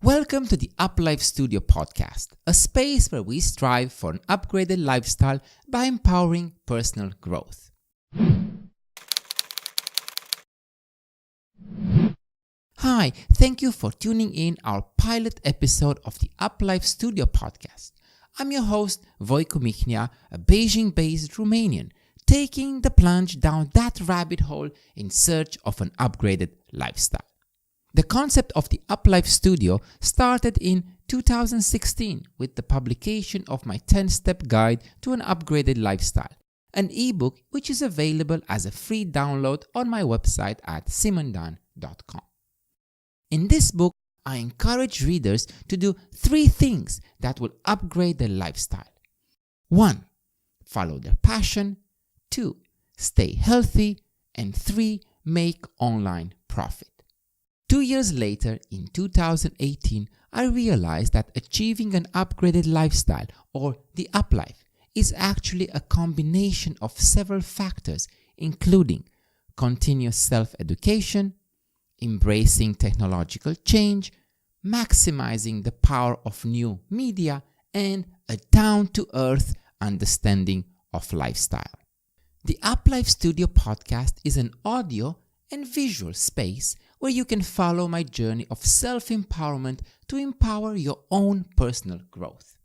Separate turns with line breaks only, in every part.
Welcome to the UpLife Studio Podcast, a space where we strive for an upgraded lifestyle by empowering personal growth. Hi, thank you for tuning in our pilot episode of the UpLife Studio Podcast. I'm your host, Voicu Mihnea, a Beijing-based Romanian, taking the plunge down that rabbit hole in search of an upgraded lifestyle. The concept of the UpLife Studio started in 2016 with the publication of my 10-step guide to an upgraded lifestyle, an ebook which is available as a free download on my website at simondan.com. In this book, I encourage readers to do 3 things that will upgrade their lifestyle. 1. Follow their passion. 2. Stay healthy. And 3. Make online profit. 2 years later, in 2018, I realized that achieving an upgraded lifestyle, or the UpLife, is actually a combination of several factors, including continuous self-education, embracing technological change, maximizing the power of new media, and a down-to-earth understanding of lifestyle. The UpLife Studio Podcast is an audio and visual space where you can follow my journey of self-empowerment to empower your own personal growth.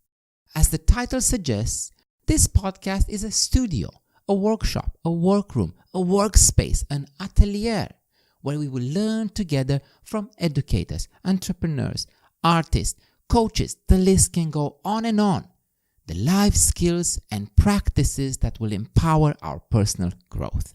As the title suggests, this podcast is a studio, a workshop, a workroom, a workspace, an atelier, where we will learn together from educators, entrepreneurs, artists, coaches, the list can go on and on, the life skills and practices that will empower our personal growth.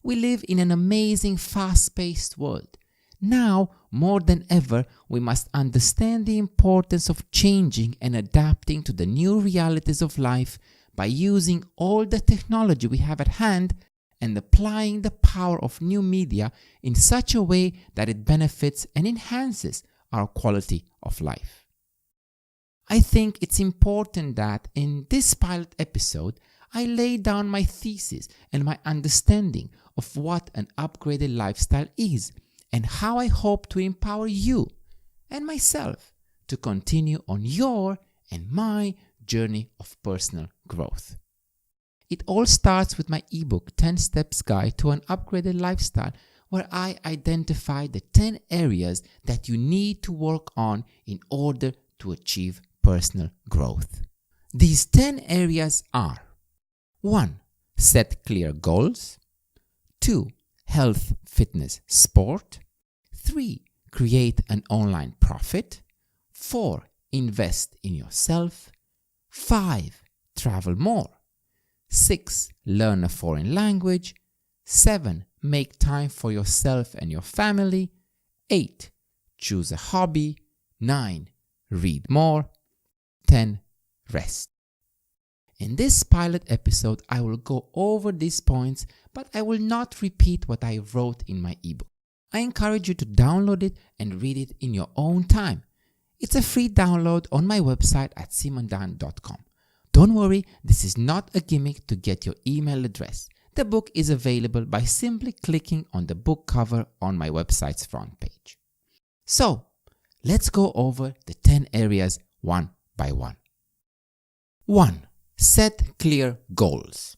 We live in an amazing, fast-paced world. Now, more than ever, we must understand the importance of changing and adapting to the new realities of life by using all the technology we have at hand and applying the power of new media in such a way that it benefits and enhances our quality of life. I think it's important that in this pilot episode, I lay down my thesis and my understanding of what an upgraded lifestyle is and how I hope to empower you and myself to continue on your and my journey of personal growth. It all starts with my ebook 10 Steps Guide to an Upgraded Lifestyle, where I identify the 10 areas that you need to work on in order to achieve personal growth. These 10 areas are: 1. Set clear goals. 2. Health, fitness, sport. 3. Create an online profit. 4. Invest in yourself. 5. Travel more. 6. Learn a foreign language. 7. Make time for yourself and your family. 8. Choose a hobby. 9. Read more. 10. Rest. In this pilot episode, I will go over these points, but I will not repeat what I wrote in my ebook. I encourage you to download it and read it in your own time. It's a free download on my website at simondan.com. Don't worry, this is not a gimmick to get your email address. The book is available by simply clicking on the book cover on my website's front page. So, let's go over the 10 areas one by one. 1. Set clear goals.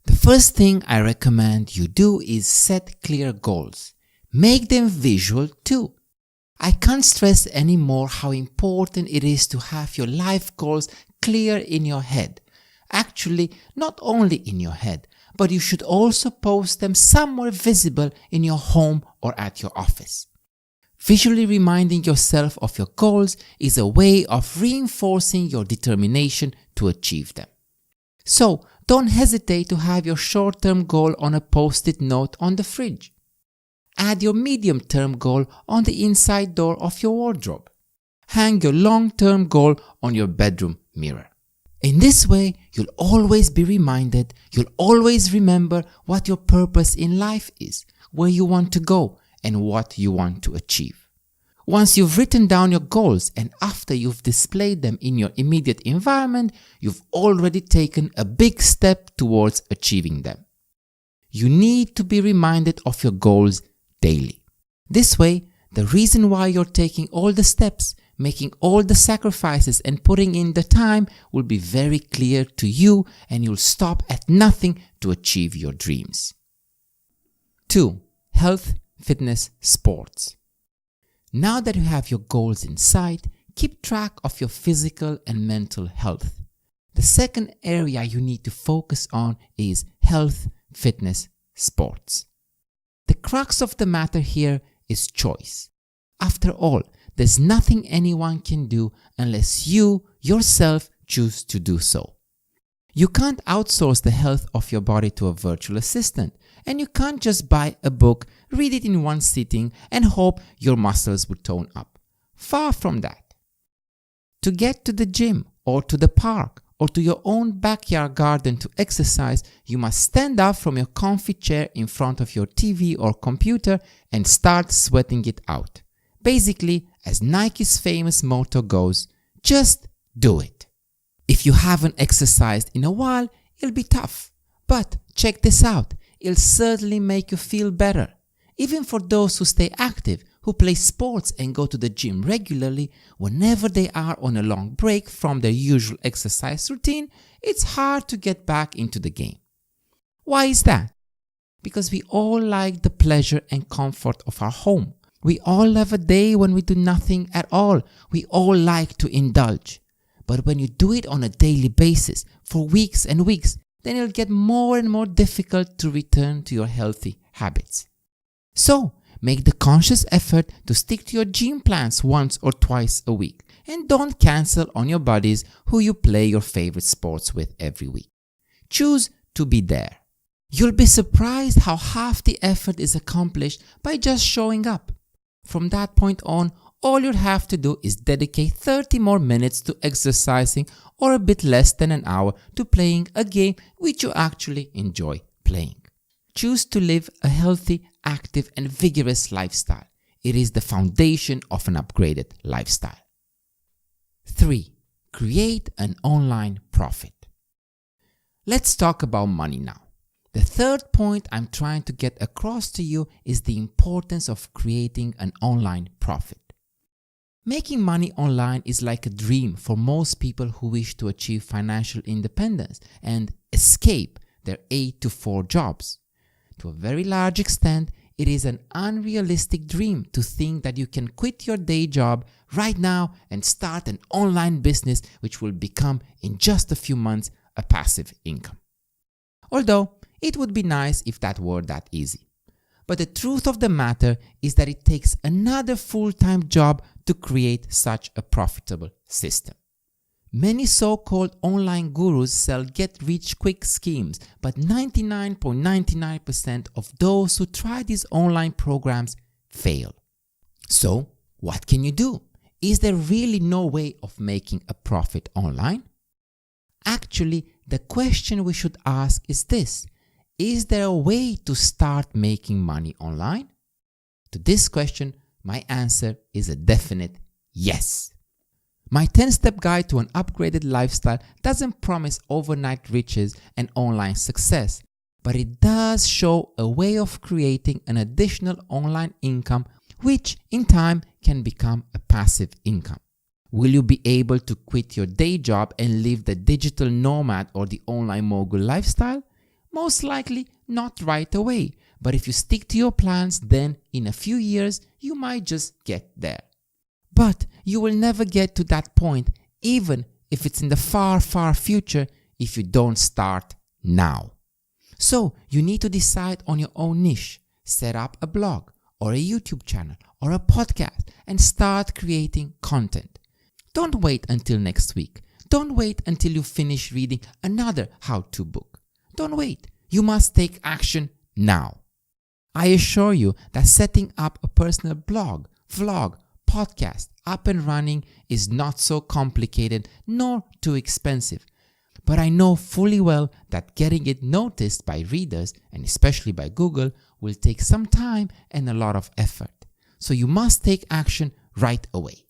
The first thing I recommend you do is set clear goals. Make them visual too. I can't stress anymore how important it is to have your life goals clear in your head. Actually, not only in your head, but you should also post them somewhere visible in your home or at your office. Visually reminding yourself of your goals is a way of reinforcing your determination to achieve them. So, don't hesitate to have your short-term goal on a post-it note on the fridge. Add your medium-term goal on the inside door of your wardrobe. Hang your long-term goal on your bedroom mirror. In this way, you'll always be reminded, you'll always remember what your purpose in life is, where you want to go, and what you want to achieve. Once you've written down your goals and after you've displayed them in your immediate environment, you've already taken a big step towards achieving them. You need to be reminded of your goals daily. This way, the reason why you're taking all the steps, making all the sacrifices and putting in the time will be very clear to you, and you'll stop at nothing to achieve your dreams. 2. Health, fitness, sports. Now that you have your goals in sight, keep track of your physical and mental health. The second area you need to focus on is health, fitness, sports. The crux of the matter here is choice. After all, there's nothing anyone can do unless you yourself choose to do so. You can't outsource the health of your body to a virtual assistant, and you can't just buy a book, read it in one sitting, and hope your muscles will tone up. Far from that. To get to the gym or to the park or to your own backyard garden to exercise, you must stand up from your comfy chair in front of your TV or computer and start sweating it out. Basically, as Nike's famous motto goes, just do it. If you haven't exercised in a while, it'll be tough. But check this out, it'll certainly make you feel better. Even for those who stay active, who play sports and go to the gym regularly, whenever they are on a long break from their usual exercise routine, it's hard to get back into the game. Why is that? Because we all like the pleasure and comfort of our home. We all love a day when we do nothing at all. We all like to indulge. But when you do it on a daily basis for weeks and weeks, then it'll get more and more difficult to return to your healthy habits. So, make the conscious effort to stick to your gym plans once or twice a week, and don't cancel on your buddies who you play your favorite sports with every week. Choose to be there. You'll be surprised how half the effort is accomplished by just showing up. From that point on, all you'll have to do is dedicate 30 more minutes to exercising or a bit less than an hour to playing a game which you actually enjoy playing. Choose to live a healthy, active and vigorous lifestyle. It is the foundation of an upgraded lifestyle. 3. Create an online profit. Let's talk about money now. The third point I'm trying to get across to you is the importance of creating an online profit. Making money online is like a dream for most people who wish to achieve financial independence and escape their 8 to 4 jobs. To a very large extent, it is an unrealistic dream to think that you can quit your day job right now and start an online business which will become in just a few months a passive income. Although, it would be nice if that were that easy. But the truth of the matter is that it takes another full-time job to create such a profitable system. Many so-called online gurus sell get-rich-quick schemes, but 99.99% of those who try these online programs fail. So, what can you do? Is there really no way of making a profit online? Actually, the question we should ask is this: is there a way to start making money online? To this question, my answer is a definite yes. My 10-step guide to an upgraded lifestyle doesn't promise overnight riches and online success, but it does show a way of creating an additional online income which in time can become a passive income. Will you be able to quit your day job and live the digital nomad or the online mogul lifestyle? Most likely not right away, but if you stick to your plans, then in a few years you might just get there. But you will never get to that point, even if it's in the far, far future, if you don't start now. So you need to decide on your own niche, set up a blog or a YouTube channel or a podcast and start creating content. Don't wait until next week. Don't wait until you finish reading another how-to book. Don't wait. You must take action now. I assure you that setting up a personal blog, vlog, podcast up and running is not so complicated nor too expensive. But I know fully well that getting it noticed by readers, and especially by Google, will take some time and a lot of effort. So you must take action right away.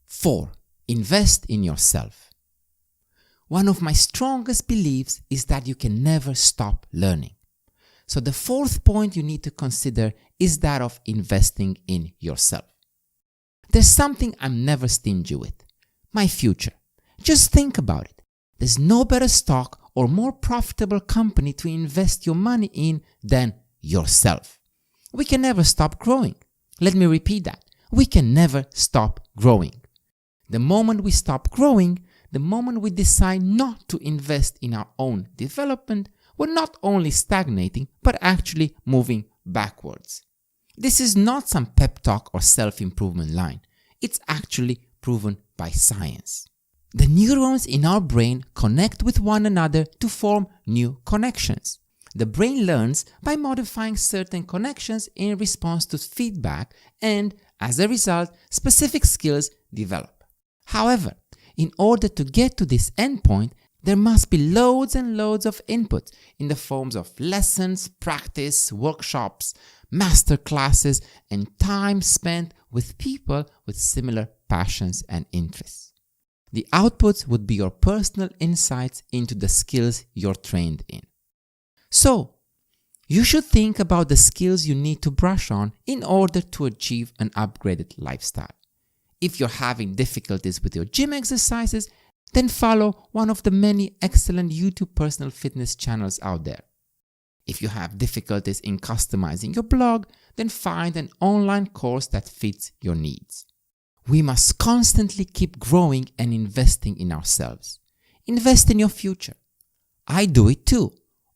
4. Invest in yourself. One of my strongest beliefs is that you can never stop learning. So the fourth point you need to consider is that of investing in yourself. There's something I'm never stingy with: my future. Just think about it. There's no better stock or more profitable company to invest your money in than yourself. We can never stop growing. Let me repeat that. We can never stop growing. The moment we stop growing, the moment we decide not to invest in our own development, we're not only stagnating, but actually moving backwards. This is not some pep talk or self-improvement line. It's actually proven by science. The neurons in our brain connect with one another to form new connections. The brain learns by modifying certain connections in response to feedback, and as a result, specific skills develop. However, in order to get to this endpoint, there must be loads and loads of input in the forms of lessons, practice, workshops, master classes, and time spent with people with similar passions and interests. The outputs would be your personal insights into the skills you're trained in. So, you should think about the skills you need to brush on in order to achieve an upgraded lifestyle. If you're having difficulties with your gym exercises, then follow one of the many excellent YouTube personal fitness channels out there. If you have difficulties in customizing your blog, then find an online course that fits your needs. We must constantly keep growing and investing in ourselves. Invest in your future. I do it too,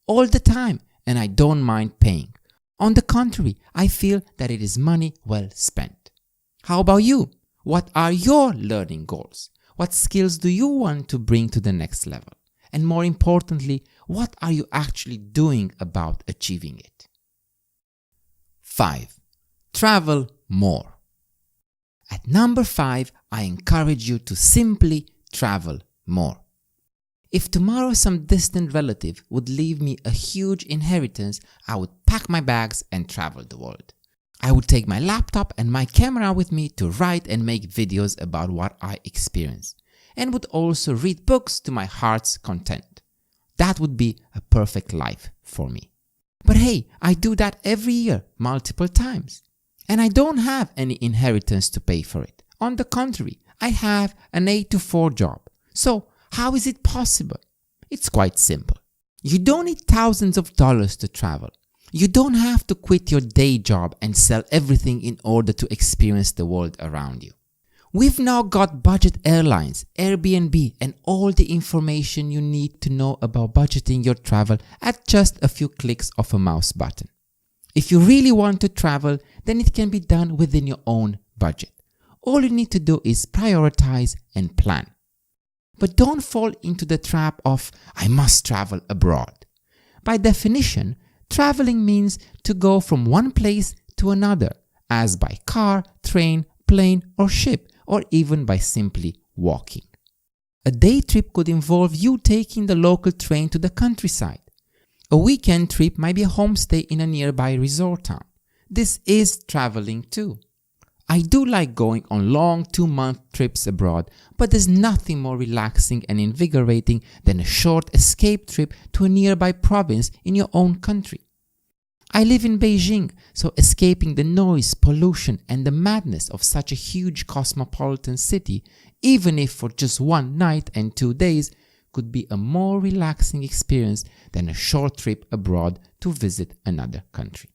all the time, and I don't mind paying. On the contrary, I feel that it is money well spent. How about you? What are your learning goals? What skills do you want to bring to the next level? And more importantly, what are you actually doing about achieving it? 5. Travel more. At number 5, I encourage you to simply travel more. If tomorrow some distant relative would leave me a huge inheritance, I would pack my bags and travel the world. I would take my laptop and my camera with me to write and make videos about what I experience, and would also read books to my heart's content. That would be a perfect life for me. But hey, I do that every year, multiple times. And I don't have any inheritance to pay for it. On the contrary, I have an 8 to 4 job. So, how is it possible? It's quite simple. You don't need thousands of dollars to travel. You don't have to quit your day job and sell everything in order to experience the world around you. We've now got budget airlines, Airbnb, and all the information you need to know about budgeting your travel at just a few clicks of a mouse button. If you really want to travel, then it can be done within your own budget. All you need to do is prioritize and plan. But don't fall into the trap of, I must travel abroad. By definition, traveling means to go from one place to another, as by car, train, plane, or ship, or even by simply walking. A day trip could involve you taking the local train to the countryside. A weekend trip might be a homestay in a nearby resort town. This is traveling too. I do like going on long 2-month trips abroad, but there's nothing more relaxing and invigorating than a short escape trip to a nearby province in your own country. I live in Beijing, so escaping the noise, pollution, and the madness of such a huge cosmopolitan city, even if for just 1 night and 2 days, could be a more relaxing experience than a short trip abroad to visit another country.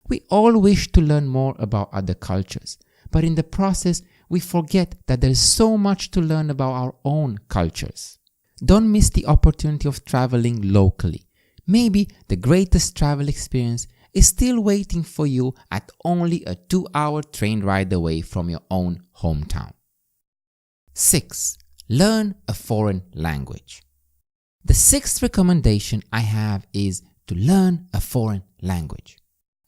We all wish to learn more about other cultures, but in the process, we forget that there is so much to learn about our own cultures. Don't miss the opportunity of traveling locally. Maybe the greatest travel experience is still waiting for you at only a 2-hour train ride away from your own hometown. 6. Learn a foreign language. The 6th recommendation I have is to learn a foreign language.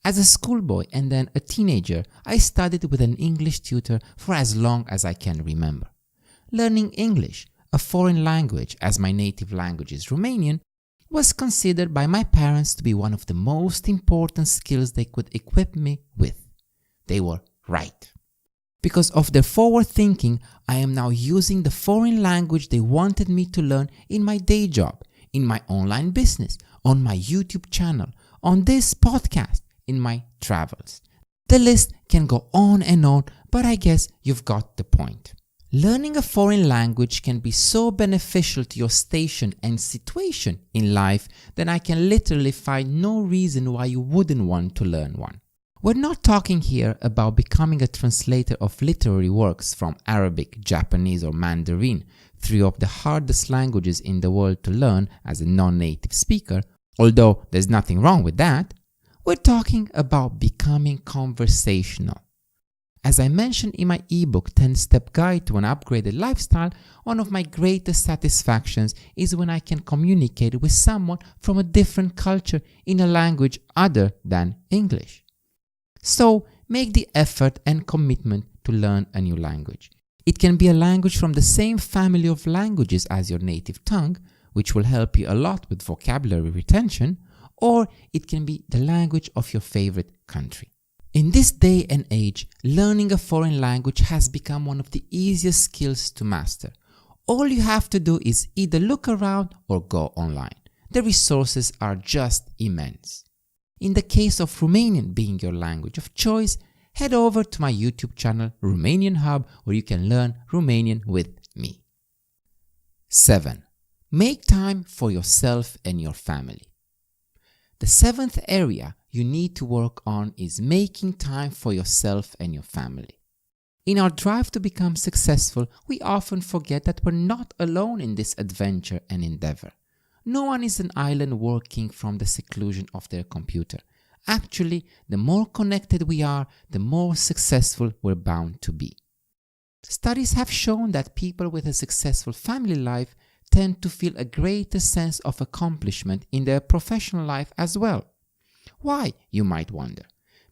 As a schoolboy and then a teenager, I studied with an English tutor for as long as I can remember. Learning English, a foreign language as my native language is Romanian, was considered by my parents to be one of the most important skills they could equip me with. They were right. Because of their forward thinking, I am now using the foreign language they wanted me to learn in my day job, in my online business, on my YouTube channel, on this podcast, in my travels. The list can go on and on, but I guess you've got the point. Learning a foreign language can be so beneficial to your station and situation in life that I can literally find no reason why you wouldn't want to learn one. We're not talking here about becoming a translator of literary works from Arabic, Japanese, or Mandarin, three of the hardest languages in the world to learn as a non-native speaker, although there's nothing wrong with that. We're talking about becoming conversational. As I mentioned in my ebook 10-Step Guide to an Upgraded Lifestyle, one of my greatest satisfactions is when I can communicate with someone from a different culture in a language other than English. So make the effort and commitment to learn a new language. It can be a language from the same family of languages as your native tongue, which will help you a lot with vocabulary retention, or it can be the language of your favorite country. In this day and age, learning a foreign language has become one of the easiest skills to master. All you have to do is either look around or go online. The resources are just immense. In the case of Romanian being your language of choice, head over to my YouTube channel, Romanian Hub, where you can learn Romanian with me. 7. Make time for yourself and your family. The seventh area you need to work on is making time for yourself and your family. In our drive to become successful, we often forget that we're not alone in this adventure and endeavor. No one is an island working from the seclusion of their computer. Actually, the more connected we are, the more successful we're bound to be. Studies have shown that people with a successful family life tend to feel a greater sense of accomplishment in their professional life as well. Why, you might wonder?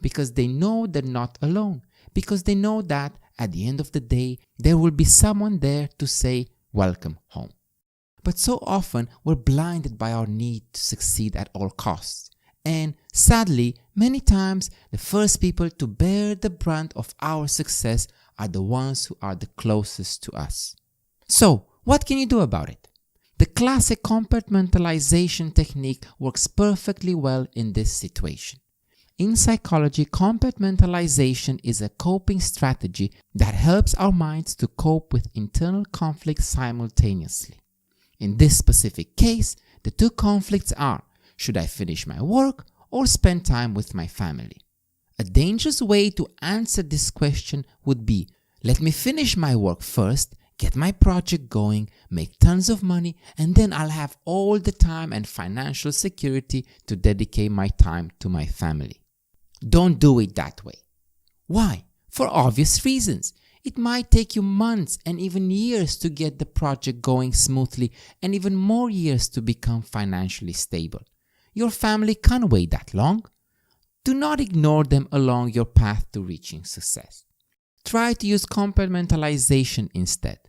Because they know they're not alone. Because they know that at the end of the day, there will be someone there to say, "Welcome home." But so often, we're blinded by our need to succeed at all costs. And sadly, many times, the first people to bear the brunt of our success are the ones who are the closest to us. So, what can you do about it? The classic compartmentalization technique works perfectly well in this situation. In psychology, compartmentalization is a coping strategy that helps our minds to cope with internal conflicts simultaneously. In this specific case, the two conflicts are: should I finish my work or spend time with my family? A dangerous way to answer this question would be, let me finish my work first, get my project going, make tons of money, and then I'll have all the time and financial security to dedicate my time to my family. Don't do it that way. Why? For obvious reasons. It might take you months and even years to get the project going smoothly, and even more years to become financially stable. Your family can't wait that long. Do not ignore them along your path to reaching success. Try to use compartmentalization instead.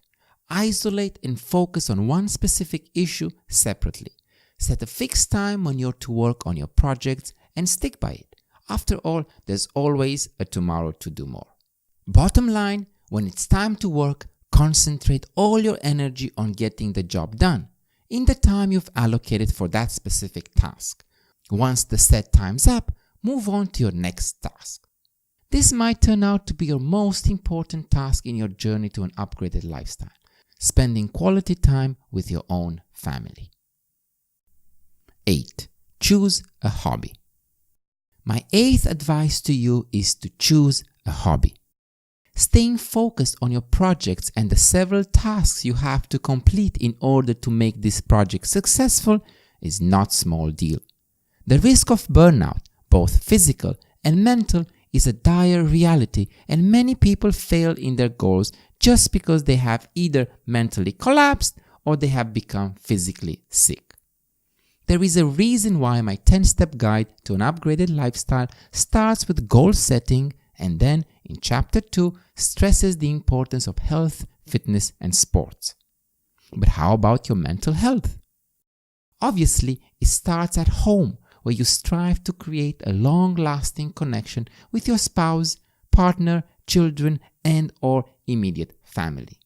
Isolate and focus on one specific issue separately. Set a fixed time when you're to work on your projects and stick by it. After all, there's always a tomorrow to do more. Bottom line, when it's time to work, concentrate all your energy on getting the job done in the time you've allocated for that specific task. Once the set time's up, move on to your next task. This might turn out to be your most important task in your journey to an upgraded lifestyle, spending quality time with your own family. 8. Choose a hobby. My 8th advice to you is to choose a hobby. Staying focused on your projects and the several tasks you have to complete in order to make this project successful is not small deal. The risk of burnout, both physical and mental, is a dire reality, and many people fail in their goals just because they have either mentally collapsed or they have become physically sick. There is a reason why my 10-step guide to an upgraded lifestyle starts with goal setting and then in chapter 2 stresses the importance of health, fitness and sports. But how about your mental health? Obviously, it starts at home, where you strive to create a long-lasting connection with your spouse, partner, children and or immediate family.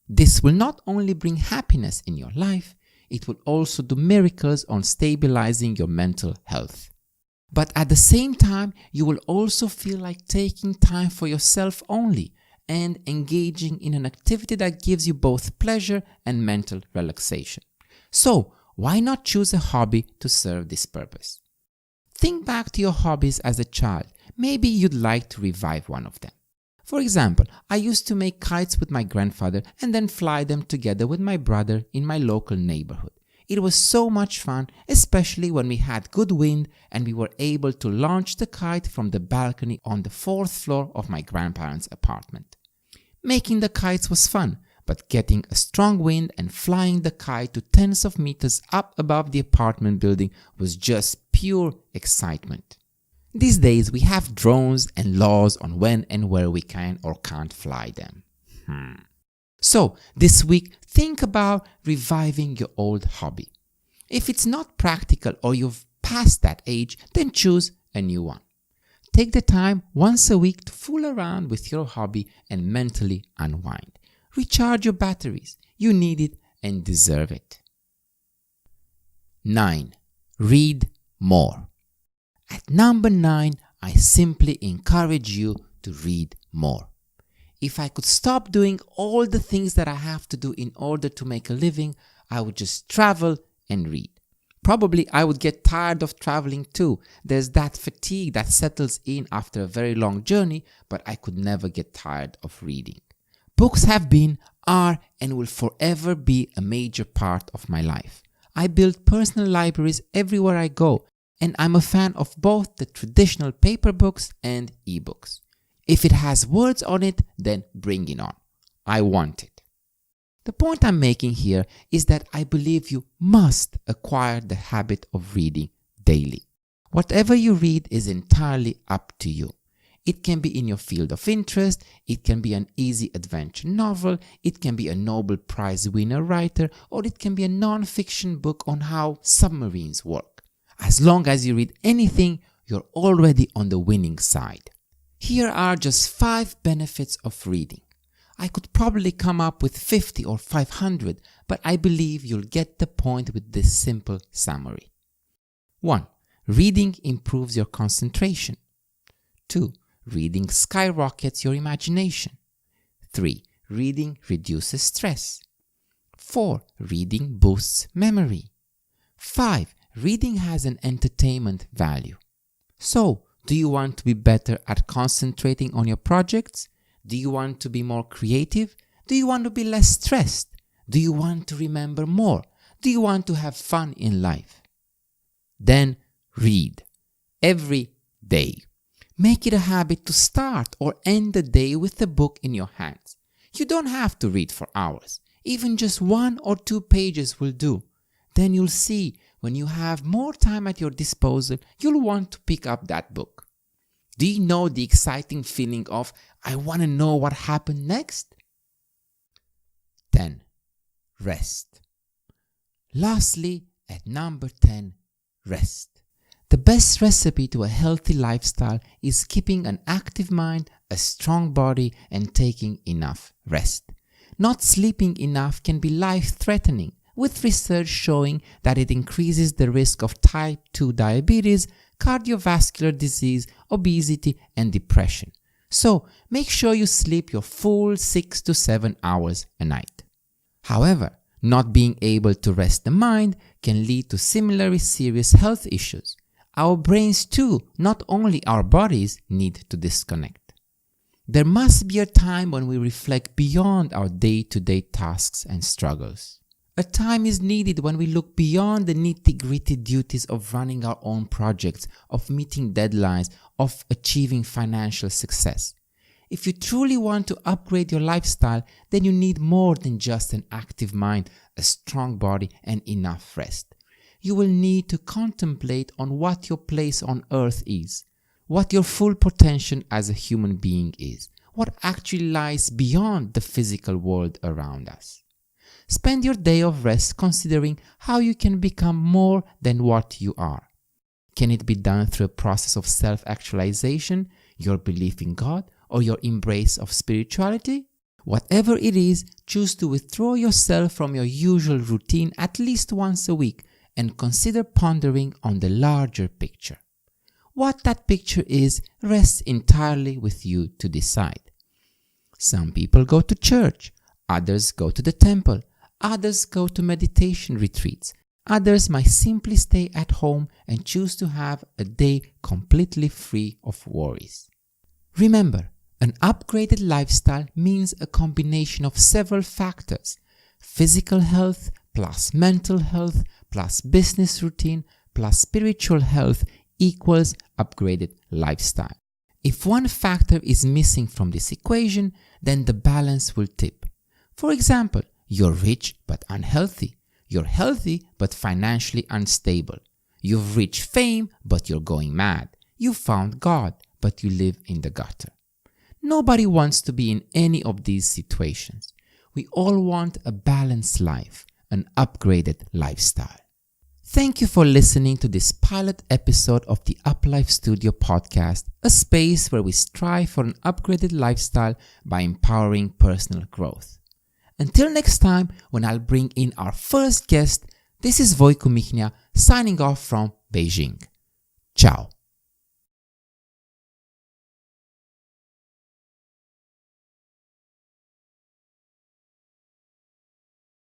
This will not only bring happiness in your life, it will also do miracles on stabilizing your mental health. But at the same time, you will also feel like taking time for yourself only and engaging in an activity that gives you both pleasure and mental relaxation. So, why not choose a hobby to serve this purpose? Think back to your hobbies as a child. Maybe you'd like to revive one of them. For example, I used to make kites with my grandfather and then fly them together with my brother in my local neighborhood. It was so much fun, especially when we had good wind and we were able to launch the kite from the balcony on the 4th floor of my grandparents' apartment. Making the kites was fun, but getting a strong wind and flying the kite to tens of meters up above the apartment building was just pure excitement. These days we have drones and laws on when and where we can or can't fly them. So this week, think about reviving your old hobby. If it's not practical or you've passed that age, then choose a new one. Take the time once a week to fool around with your hobby and mentally unwind. Recharge your batteries. You need it and deserve it. 9. Read more. At number 9, I simply encourage you to read more. If I could stop doing all the things that I have to do in order to make a living, I would just travel and read. Probably I would get tired of traveling too. There's that fatigue that settles in after a very long journey, but I could never get tired of reading. Books have been, are, and will forever be a major part of my life. I build personal libraries everywhere I go, and I'm a fan of both the traditional paper books and ebooks. If it has words on it, then bring it on. I want it. The point I'm making here is that I believe you must acquire the habit of reading daily. Whatever you read is entirely up to you. It can be in your field of interest, it can be an easy adventure novel, it can be a Nobel Prize winner writer, or it can be a non-fiction book on how submarines work. As long as you read anything, you're already on the winning side. Here are just 5 benefits of reading. I could probably come up with 50 or 500, but I believe you'll get the point with this simple summary. 1. Reading improves your concentration. 2. Reading skyrockets your imagination. 3. Reading reduces stress. 4. Reading boosts memory. 5. Reading has an entertainment value. So, do you want to be better at concentrating on your projects? Do you want to be more creative? Do you want to be less stressed? Do you want to remember more? Do you want to have fun in life? Then read every day. Make it a habit to start or end the day with a book in your hands. You don't have to read for hours. Even just 1 or 2 pages will do. Then you'll see when you have more time at your disposal, you'll want to pick up that book. Do you know the exciting feeling of, I want to know what happened next? 10. Rest. Lastly, at number 10, rest. The best recipe to a healthy lifestyle is keeping an active mind, a strong body, and taking enough rest. Not sleeping enough can be life-threatening, with research showing that it increases the risk of type 2 diabetes, cardiovascular disease, obesity, and depression. So, make sure you sleep your full 6 to 7 hours a night. However, not being able to rest the mind can lead to similarly serious health issues. Our brains too, not only our bodies, need to disconnect. There must be a time when we reflect beyond our day-to-day tasks and struggles. A time is needed when we look beyond the nitty-gritty duties of running our own projects, of meeting deadlines, of achieving financial success. If you truly want to upgrade your lifestyle, then you need more than just an active mind, a strong body, and enough rest. You will need to contemplate on what your place on earth is, what your full potential as a human being is, what actually lies beyond the physical world around us. Spend your day of rest considering how you can become more than what you are. Can it be done through a process of self-actualization, your belief in God, or your embrace of spirituality? Whatever it is, choose to withdraw yourself from your usual routine at least once a week and consider pondering on the larger picture. What that picture is rests entirely with you to decide. Some people go to church, others go to the temple, others go to meditation retreats, others might simply stay at home and choose to have a day completely free of worries. Remember, an upgraded lifestyle means a combination of several factors: physical health plus mental health plus business routine plus spiritual health equals upgraded lifestyle. If one factor is missing from this equation, then the balance will tip. For example, you're rich but unhealthy. You're healthy but financially unstable. You've reached fame but you're going mad. You found God but you live in the gutter. Nobody wants to be in any of these situations. We all want a balanced life, an upgraded lifestyle. Thank you for listening to this pilot episode of the UpLife Studio Podcast, a space where we strive for an upgraded lifestyle by empowering personal growth. Until next time, when I'll bring in our first guest, this is Voicu Mihnea signing off from Beijing. Ciao.